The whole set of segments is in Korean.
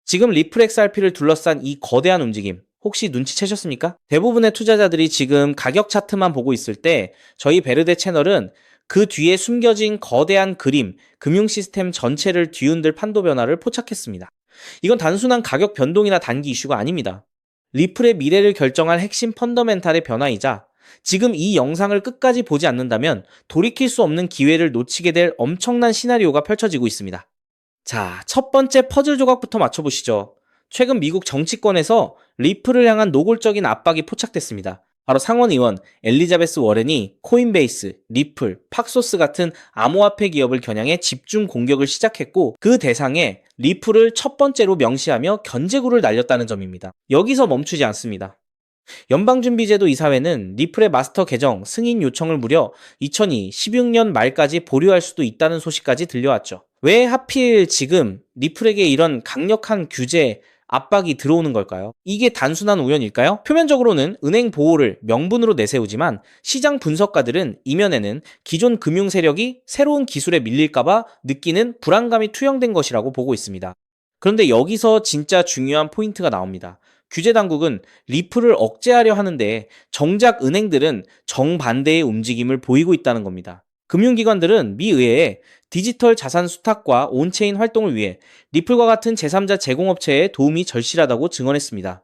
지금 리플 XRP를 둘러싼 이 거대한 움직임, 혹시 눈치채셨습니까? 대부분의 투자자들이 지금 가격 차트만 보고 있을 때 저희 베르데 채널은 그 뒤에 숨겨진 거대한 그림, 금융 시스템 전체를 뒤흔들 판도 변화를 포착했습니다. 이건 단순한 가격 변동이나 단기 이슈가 아닙니다. 리플의 미래를 결정할 핵심 펀더멘탈의 변화이자 지금 이 영상을 끝까지 보지 않는다면 돌이킬 수 없는 기회를 놓치게 될 엄청난 시나리오가 펼쳐지고 있습니다. 자, 첫 번째 퍼즐 조각부터 맞춰보시죠. 최근 미국 정치권에서 리플을 향한 노골적인 압박이 포착됐습니다. 바로 상원 의원 엘리자베스 워렌이 코인베이스, 리플, 팍소스 같은 암호화폐 기업을 겨냥해 집중 공격을 시작했고 그 대상에 리플을 첫 번째로 명시하며 견제구를 날렸다는 점입니다. 여기서 멈추지 않습니다. 연방준비제도 이사회는 리플의 마스터 계정 승인 요청을 무려 2016년 말까지 보류할 수도 있다는 소식까지 들려왔죠. 왜 하필 지금 리플에게 이런 강력한 규제, 압박이 들어오는 걸까요? 이게 단순한 우연일까요? 표면적으로는 은행 보호를 명분으로 내세우지만 시장 분석가들은 이면에는 기존 금융 세력이 새로운 기술에 밀릴까봐 느끼는 불안감이 투영된 것이라고 보고 있습니다. 그런데 여기서 진짜 중요한 포인트가 나옵니다. 규제 당국은 리플을 억제하려 하는데 정작 은행들은 정반대의 움직임을 보이고 있다는 겁니다. 금융기관들은 미 의회에 디지털 자산 수탁과 온체인 활동을 위해 리플과 같은 제3자 제공업체의 도움이 절실하다고 증언했습니다.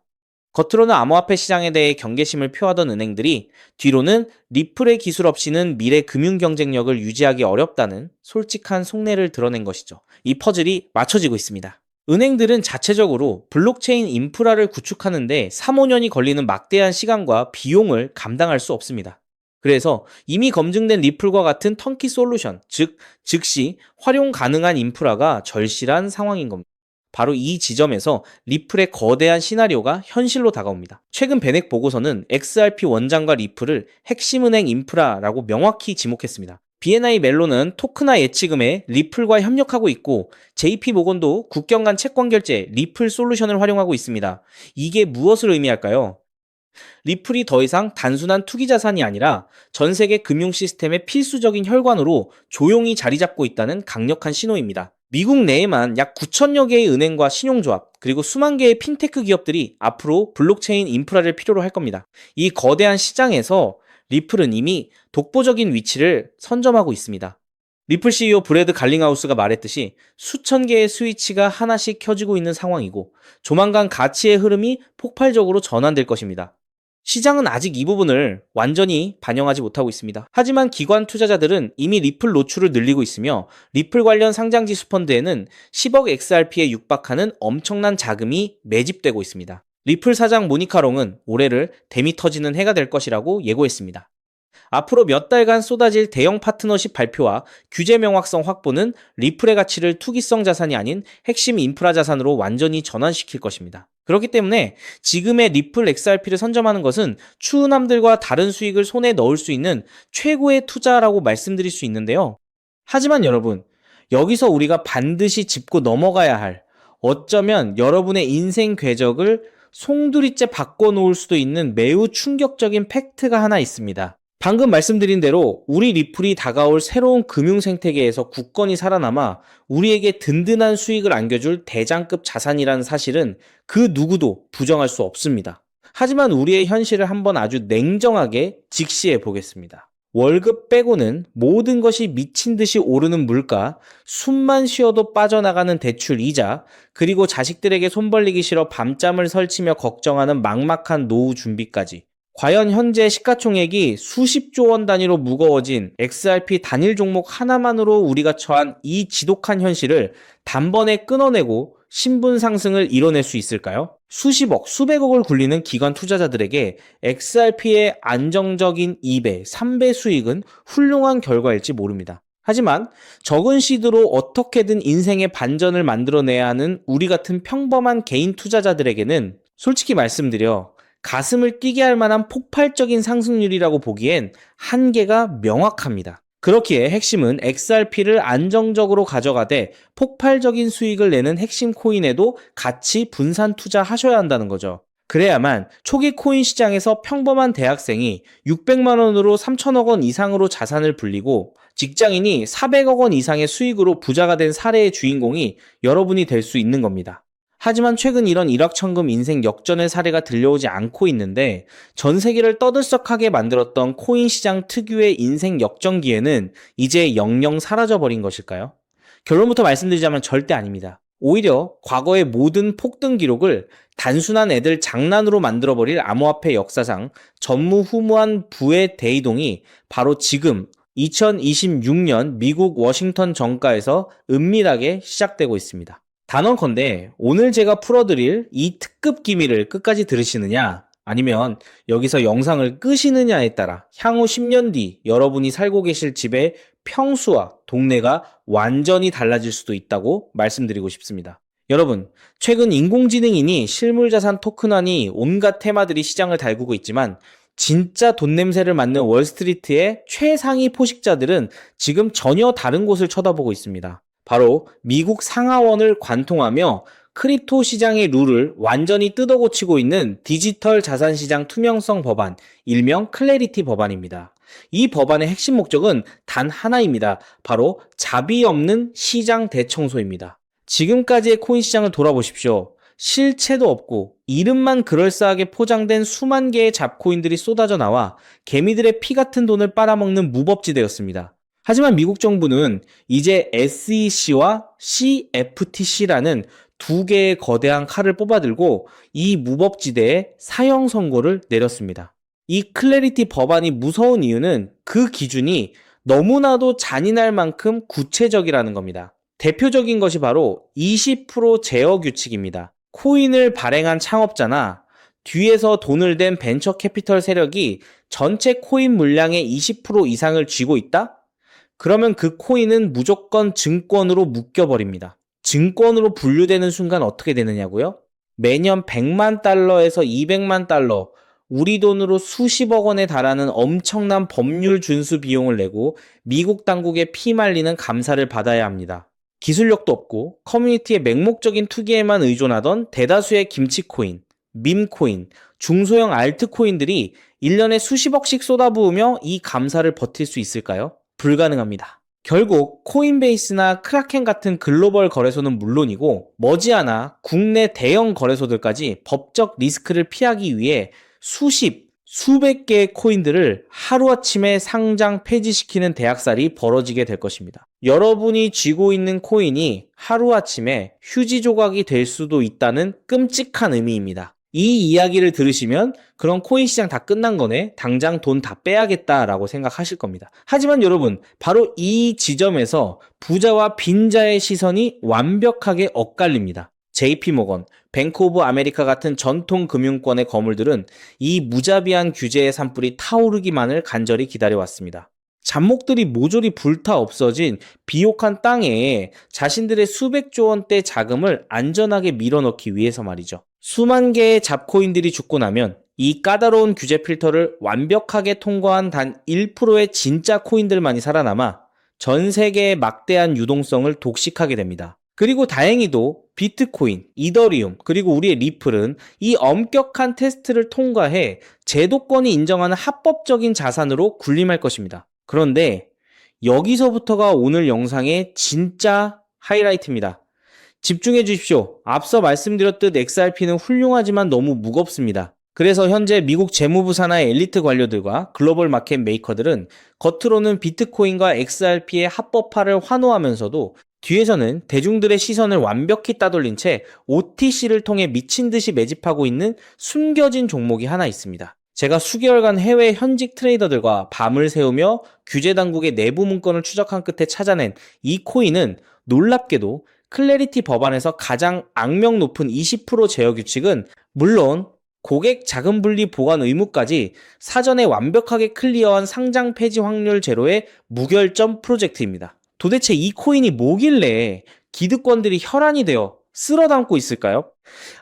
겉으로는 암호화폐 시장에 대해 경계심을 표하던 은행들이 뒤로는 리플의 기술 없이는 미래 금융 경쟁력을 유지하기 어렵다는 솔직한 속내를 드러낸 것이죠. 이 퍼즐이 맞춰지고 있습니다. 은행들은 자체적으로 블록체인 인프라를 구축하는데 3, 5년이 걸리는 막대한 시간과 비용을 감당할 수 없습니다. 그래서 이미 검증된 리플과 같은 턴키 솔루션, 즉 즉시 활용 가능한 인프라가 절실한 상황인 겁니다. 바로 이 지점에서 리플의 거대한 시나리오가 현실로 다가옵니다. 최근 베넥 보고서는 XRP 원장과 리플을 핵심 은행 인프라라고 명확히 지목했습니다. BNI 멜론은 토크나 예치금에 리플과 협력하고 있고 JP모건도 국경 간 채권 결제 리플 솔루션을 활용하고 있습니다. 이게 무엇을 의미할까요? 리플이 더 이상 단순한 투기 자산이 아니라 전 세계 금융 시스템의 필수적인 혈관으로 조용히 자리 잡고 있다는 강력한 신호입니다. 미국 내에만 약 9천여 개의 은행과 신용조합, 그리고 수만 개의 핀테크 기업들이 앞으로 블록체인 인프라를 필요로 할 겁니다. 이 거대한 시장에서 리플은 이미 독보적인 위치를 선점하고 있습니다. 리플 CEO 브래드 갈링하우스가 말했듯이 수천 개의 스위치가 하나씩 켜지고 있는 상황이고 조만간 가치의 흐름이 폭발적으로 전환될 것입니다. 시장은 아직 이 부분을 완전히 반영하지 못하고 있습니다. 하지만 기관 투자자들은 이미 리플 노출을 늘리고 있으며 리플 관련 상장지수 펀드에는 10억 XRP에 육박하는 엄청난 자금이 매집되고 있습니다. 리플 사장 모니카 롱은 올해를 댐이 터지는 해가 될 것이라고 예고했습니다. 앞으로 몇 달간 쏟아질 대형 파트너십 발표와 규제 명확성 확보는 리플의 가치를 투기성 자산이 아닌 핵심 인프라 자산으로 완전히 전환시킬 것입니다. 그렇기 때문에 지금의 리플 XRP를 선점하는 것은 추은함들과 다른 수익을 손에 넣을 수 있는 최고의 투자라고 말씀드릴 수 있는데요. 하지만 여러분, 여기서 우리가 반드시 짚고 넘어가야 할, 어쩌면 여러분의 인생 궤적을 송두리째 바꿔놓을 수도 있는 매우 충격적인 팩트가 하나 있습니다. 방금 말씀드린 대로 우리 리플이 다가올 새로운 금융 생태계에서 굳건히 살아남아 우리에게 든든한 수익을 안겨줄 대장급 자산이라는 사실은 그 누구도 부정할 수 없습니다. 하지만 우리의 현실을 한번 아주 냉정하게 직시해 보겠습니다. 월급 빼고는 모든 것이 미친 듯이 오르는 물가, 숨만 쉬어도 빠져나가는 대출 이자, 그리고 자식들에게 손 벌리기 싫어 밤잠을 설치며 걱정하는 막막한 노후 준비까지. 과연 현재 시가총액이 수십조 원 단위로 무거워진 XRP 단일 종목 하나만으로 우리가 처한 이 지독한 현실을 단번에 끊어내고 신분 상승을 이뤄낼 수 있을까요? 수십억, 수백억을 굴리는 기관 투자자들에게 XRP의 안정적인 2배, 3배 수익은 훌륭한 결과일지 모릅니다. 하지만 적은 시드로 어떻게든 인생의 반전을 만들어내야 하는 우리 같은 평범한 개인 투자자들에게는 솔직히 말씀드려 가슴을 뛰게 할 만한 폭발적인 상승률이라고 보기엔 한계가 명확합니다. 그렇기에 핵심은 XRP를 안정적으로 가져가되 폭발적인 수익을 내는 핵심 코인에도 같이 분산 투자하셔야 한다는 거죠. 그래야만 초기 코인 시장에서 평범한 대학생이 600만 원으로 3천억 원 이상으로 자산을 불리고 직장인이 400억 원 이상의 수익으로 부자가 된 사례의 주인공이 여러분이 될 수 있는 겁니다. 하지만 최근 이런 일확천금 인생 역전의 사례가 들려오지 않고 있는데 전 세계를 떠들썩하게 만들었던 코인 시장 특유의 인생 역전기회는 이제 영영 사라져버린 것일까요? 결론부터 말씀드리자면 절대 아닙니다. 오히려 과거의 모든 폭등 기록을 단순한 애들 장난으로 만들어버릴 암호화폐 역사상 전무후무한 부의 대이동이 바로 지금 2026년 미국 워싱턴 정가에서 은밀하게 시작되고 있습니다. 단언컨대 오늘 제가 풀어드릴 이 특급 기밀을 끝까지 들으시느냐 아니면 여기서 영상을 끄시느냐에 따라 향후 10년 뒤 여러분이 살고 계실 집의 평수와 동네가 완전히 달라질 수도 있다고 말씀드리고 싶습니다. 여러분, 최근 인공지능이니 실물자산 토큰화니 온갖 테마들이 시장을 달구고 있지만 진짜 돈 냄새를 맡는 월스트리트의 최상위 포식자들은 지금 전혀 다른 곳을 쳐다보고 있습니다. 바로 미국 상하원을 관통하며 크립토 시장의 룰을 완전히 뜯어고치고 있는 디지털 자산 시장 투명성 법안, 일명 클래리티 법안입니다. 이 법안의 핵심 목적은 단 하나입니다. 바로 자비 없는 시장 대청소입니다. 지금까지의 코인 시장을 돌아보십시오. 실체도 없고 이름만 그럴싸하게 포장된 수만 개의 잡코인들이 쏟아져 나와 개미들의 피 같은 돈을 빨아먹는 무법지대였습니다. 하지만 미국 정부는 이제 SEC와 CFTC라는 두 개의 거대한 칼을 뽑아들고 이 무법지대에 사형 선고를 내렸습니다. 이 클래리티 법안이 무서운 이유는 그 기준이 너무나도 잔인할 만큼 구체적이라는 겁니다. 대표적인 것이 바로 20% 제어 규칙입니다. 코인을 발행한 창업자나 뒤에서 돈을 댄 벤처 캐피털 세력이 전체 코인 물량의 20% 이상을 쥐고 있다? 그러면 그 코인은 무조건 증권으로 묶여버립니다. 증권으로 분류되는 순간 어떻게 되느냐고요? 매년 100만 달러에서 200만 달러, 우리 돈으로 수십억 원에 달하는 엄청난 법률 준수 비용을 내고 미국 당국에 피말리는 감사를 받아야 합니다. 기술력도 없고 커뮤니티의 맹목적인 투기에만 의존하던 대다수의 김치코인, 밈코인, 중소형 알트코인들이 1년에 수십억씩 쏟아부으며 이 감사를 버틸 수 있을까요? 불가능합니다. 결국 코인베이스나 크라켄 같은 글로벌 거래소는 물론이고 머지않아 국내 대형 거래소들까지 법적 리스크를 피하기 위해 수백 개의 코인들을 하루아침에 상장 폐지시키는 대학살이 벌어지게 될 것입니다. 여러분이 쥐고 있는 코인이 하루아침에 휴지 조각이 될 수도 있다는 끔찍한 의미입니다. 이 이야기를 들으시면 그런 코인 시장 다 끝난 거네, 당장 돈 다 빼야겠다라고 생각하실 겁니다. 하지만 여러분, 바로 이 지점에서 부자와 빈자의 시선이 완벽하게 엇갈립니다. JP모건, 뱅크 오브 아메리카 같은 전통 금융권의 거물들은 이 무자비한 규제의 산불이 타오르기만을 간절히 기다려왔습니다. 잡목들이 모조리 불타 없어진 비옥한 땅에 자신들의 수백조 원대 자금을 안전하게 밀어넣기 위해서 말이죠. 수만 개의 잡코인들이 죽고 나면 이 까다로운 규제 필터를 완벽하게 통과한 단 1%의 진짜 코인들만이 살아남아 전 세계의 막대한 유동성을 독식하게 됩니다. 그리고 다행히도 비트코인, 이더리움, 그리고 우리의 리플은 이 엄격한 테스트를 통과해 제도권이 인정하는 합법적인 자산으로 군림할 것입니다. 그런데 여기서부터가 오늘 영상의 진짜 하이라이트입니다. 집중해 주십시오. 앞서 말씀드렸듯 XRP는 훌륭하지만 너무 무겁습니다. 그래서 현재 미국 재무부 산하의 엘리트 관료들과 글로벌 마켓 메이커들은 겉으로는 비트코인과 XRP의 합법화를 환호하면서도 뒤에서는 대중들의 시선을 완벽히 따돌린 채 OTC를 통해 미친 듯이 매집하고 있는 숨겨진 종목이 하나 있습니다. 제가 수개월간 해외 현직 트레이더들과 밤을 새우며 규제 당국의 내부 문건을 추적한 끝에 찾아낸 이 코인은 놀랍게도 클래리티 법안에서 가장 악명 높은 20% 제어 규칙은 물론 고객 자금 분리 보관 의무까지 사전에 완벽하게 클리어한 상장 폐지 확률 제로의 무결점 프로젝트입니다. 도대체 이 코인이 뭐길래 기득권들이 혈안이 되어 쓸어 담고 있을까요?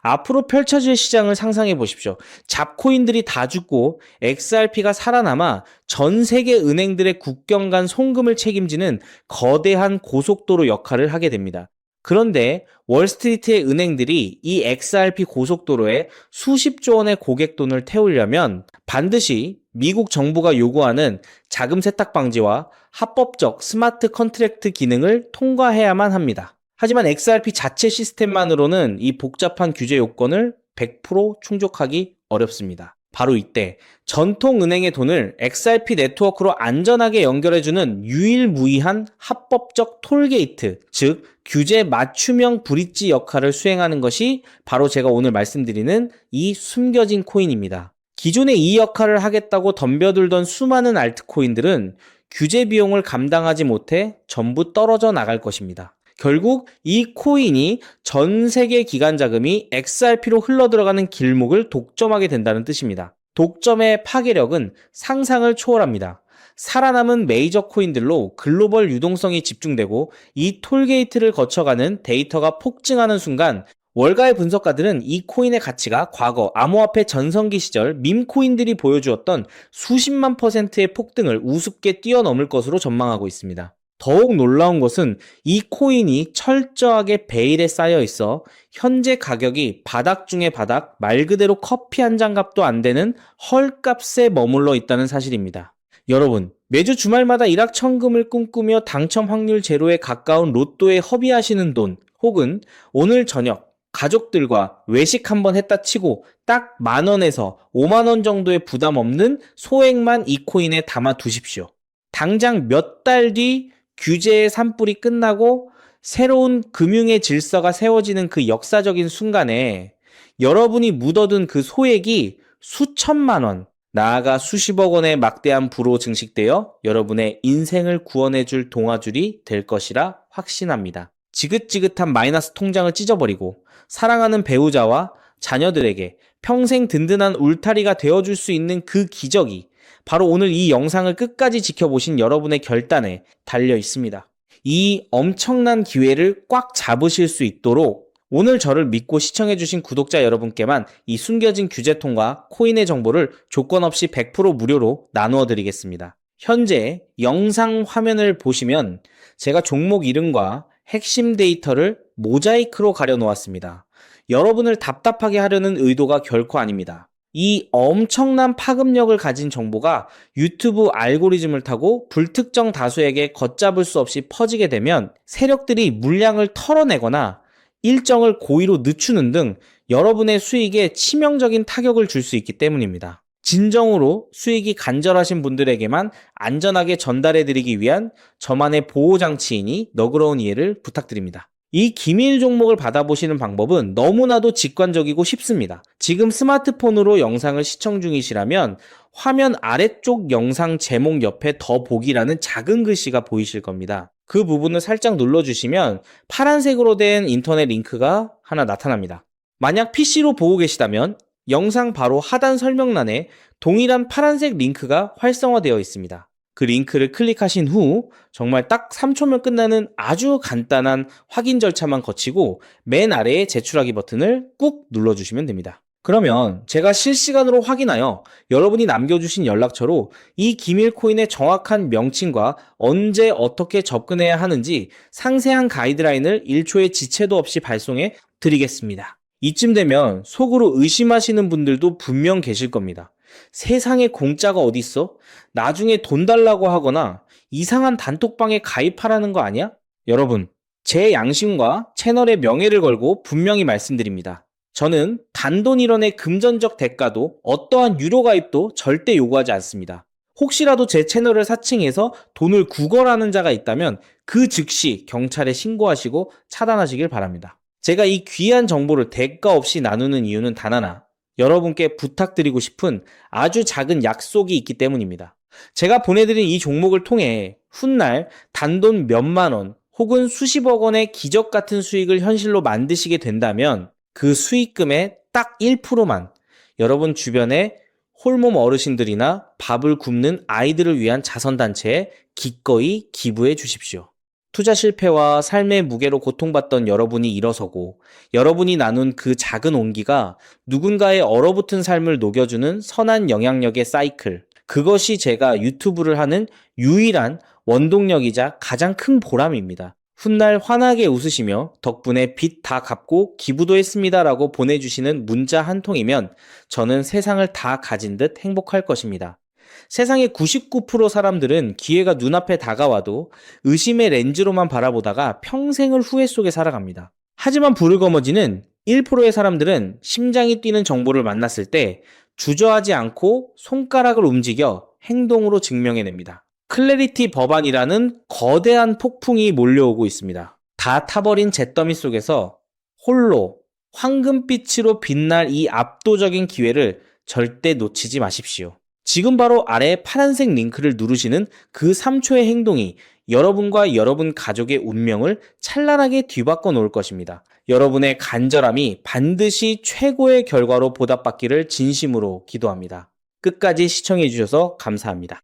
앞으로 펼쳐질 시장을 상상해 보십시오. 잡코인들이 다 죽고 XRP가 살아남아 전 세계 은행들의 국경 간 송금을 책임지는 거대한 고속도로 역할을 하게 됩니다. 그런데 월스트리트의 은행들이 이 XRP 고속도로에 수십조 원의 고객 돈을 태우려면 반드시 미국 정부가 요구하는 자금 세탁 방지와 합법적 스마트 컨트랙트 기능을 통과해야만 합니다. 하지만 XRP 자체 시스템만으로는 이 복잡한 규제 요건을 100% 충족하기 어렵습니다. 바로 이때 전통은행의 돈을 XRP 네트워크로 안전하게 연결해주는 유일무이한 합법적 톨게이트, 즉 규제 맞춤형 브릿지 역할을 수행하는 것이 바로 제가 오늘 말씀드리는 이 숨겨진 코인입니다. 기존에 이 역할을 하겠다고 덤벼들던 수많은 알트코인들은 규제 비용을 감당하지 못해 전부 떨어져 나갈 것입니다. 결국 이 코인이 전 세계 기관 자금이 XRP로 흘러들어가는 길목을 독점하게 된다는 뜻입니다. 독점의 파괴력은 상상을 초월합니다. 살아남은 메이저 코인들로 글로벌 유동성이 집중되고 이 톨게이트를 거쳐가는 데이터가 폭증하는 순간 월가의 분석가들은 이 코인의 가치가 과거 암호화폐 전성기 시절 밈코인들이 보여주었던 수십만 %의 폭등을 우습게 뛰어넘을 것으로 전망하고 있습니다. 더욱 놀라운 것은 이 코인이 철저하게 베일에 쌓여 있어 현재 가격이 바닥 중에 바닥, 말 그대로 커피 한 잔 값도 안 되는 헐값에 머물러 있다는 사실입니다. 여러분, 매주 주말마다 일확천금을 꿈꾸며 당첨 확률 제로에 가까운 로또에 허비하시는 돈, 혹은 오늘 저녁 가족들과 외식 한번 했다 치고 딱 10,000원에서 50,000원 정도의 부담 없는 소액만 이 코인에 담아 두십시오. 당장 몇 달 뒤 규제의 산불이 끝나고 새로운 금융의 질서가 세워지는 그 역사적인 순간에 여러분이 묻어둔 그 소액이 수천만 원, 나아가 수십억 원의 막대한 부로 증식되어 여러분의 인생을 구원해줄 동아줄이 될 것이라 확신합니다. 지긋지긋한 마이너스 통장을 찢어버리고 사랑하는 배우자와 자녀들에게 평생 든든한 울타리가 되어줄 수 있는 그 기적이 바로 오늘 이 영상을 끝까지 지켜보신 여러분의 결단에 달려 있습니다. 이 엄청난 기회를 꽉 잡으실 수 있도록 오늘 저를 믿고 시청해주신 구독자 여러분께만 이 숨겨진 규제통과 코인의 정보를 조건 없이 100% 무료로 나누어 드리겠습니다. 현재 영상 화면을 보시면 제가 종목 이름과 핵심 데이터를 모자이크로 가려 놓았습니다. 여러분을 답답하게 하려는 의도가 결코 아닙니다. 이 엄청난 파급력을 가진 정보가 유튜브 알고리즘을 타고 불특정 다수에게 걷잡을 수 없이 퍼지게 되면 세력들이 물량을 털어내거나 일정을 고의로 늦추는 등 여러분의 수익에 치명적인 타격을 줄 수 있기 때문입니다. 진정으로 수익이 간절하신 분들에게만 안전하게 전달해드리기 위한 저만의 보호장치이니 너그러운 이해를 부탁드립니다. 이 기밀 종목을 받아보시는 방법은 너무나도 직관적이고 쉽습니다. 지금 스마트폰으로 영상을 시청 중이시라면 화면 아래쪽 영상 제목 옆에 더 보기라는 작은 글씨가 보이실 겁니다. 그 부분을 살짝 눌러주시면 파란색으로 된 인터넷 링크가 하나 나타납니다. 만약 PC로 보고 계시다면 영상 바로 하단 설명란에 동일한 파란색 링크가 활성화되어 있습니다. 그 링크를 클릭하신 후 정말 딱 3초면 끝나는 아주 간단한 확인 절차만 거치고 맨 아래에 제출하기 버튼을 꾹 눌러주시면 됩니다. 그러면 제가 실시간으로 확인하여 여러분이 남겨주신 연락처로 이 기밀 코인의 정확한 명칭과 언제 어떻게 접근해야 하는지 상세한 가이드라인을 1초의 지체도 없이 발송해 드리겠습니다. 이쯤 되면 속으로 의심하시는 분들도 분명 계실 겁니다. 세상에 공짜가 어딨어? 나중에 돈 달라고 하거나 이상한 단톡방에 가입하라는 거 아니야? 여러분, 제 양심과 채널의 명예를 걸고 분명히 말씀드립니다. 저는 단돈 1원의 금전적 대가도 어떠한 유료 가입도 절대 요구하지 않습니다. 혹시라도 제 채널을 사칭해서 돈을 구걸하는 자가 있다면 그 즉시 경찰에 신고하시고 차단하시길 바랍니다. 제가 이 귀한 정보를 대가 없이 나누는 이유는 단 하나, 여러분께 부탁드리고 싶은 아주 작은 약속이 있기 때문입니다. 제가 보내드린 이 종목을 통해 훗날 단돈 몇만 원 혹은 수십억 원의 기적 같은 수익을 현실로 만드시게 된다면 그 수익금의 딱 1%만 여러분 주변에 홀몸 어르신들이나 밥을 굶는 아이들을 위한 자선단체에 기꺼이 기부해 주십시오. 투자 실패와 삶의 무게로 고통받던 여러분이 일어서고 여러분이 나눈 그 작은 온기가 누군가의 얼어붙은 삶을 녹여주는 선한 영향력의 사이클, 그것이 제가 유튜브를 하는 유일한 원동력이자 가장 큰 보람입니다. 훗날 환하게 웃으시며 덕분에 빚 다 갚고 기부도 했습니다 라고 보내주시는 문자 한 통이면 저는 세상을 다 가진 듯 행복할 것입니다. 세상의 99% 사람들은 기회가 눈앞에 다가와도 의심의 렌즈로만 바라보다가 평생을 후회 속에 살아갑니다. 하지만 부르거머지는 1%의 사람들은 심장이 뛰는 정보를 만났을 때 주저하지 않고 손가락을 움직여 행동으로 증명해냅니다. 클래리티 법안이라는 거대한 폭풍이 몰려오고 있습니다. 다 타버린 잿더미 속에서 홀로 황금빛으로 빛날 이 압도적인 기회를 절대 놓치지 마십시오. 지금 바로 아래 파란색 링크를 누르시는 그 3초의 행동이 여러분과 여러분 가족의 운명을 찬란하게 뒤바꿔 놓을 것입니다. 여러분의 간절함이 반드시 최고의 결과로 보답받기를 진심으로 기도합니다. 끝까지 시청해 주셔서 감사합니다.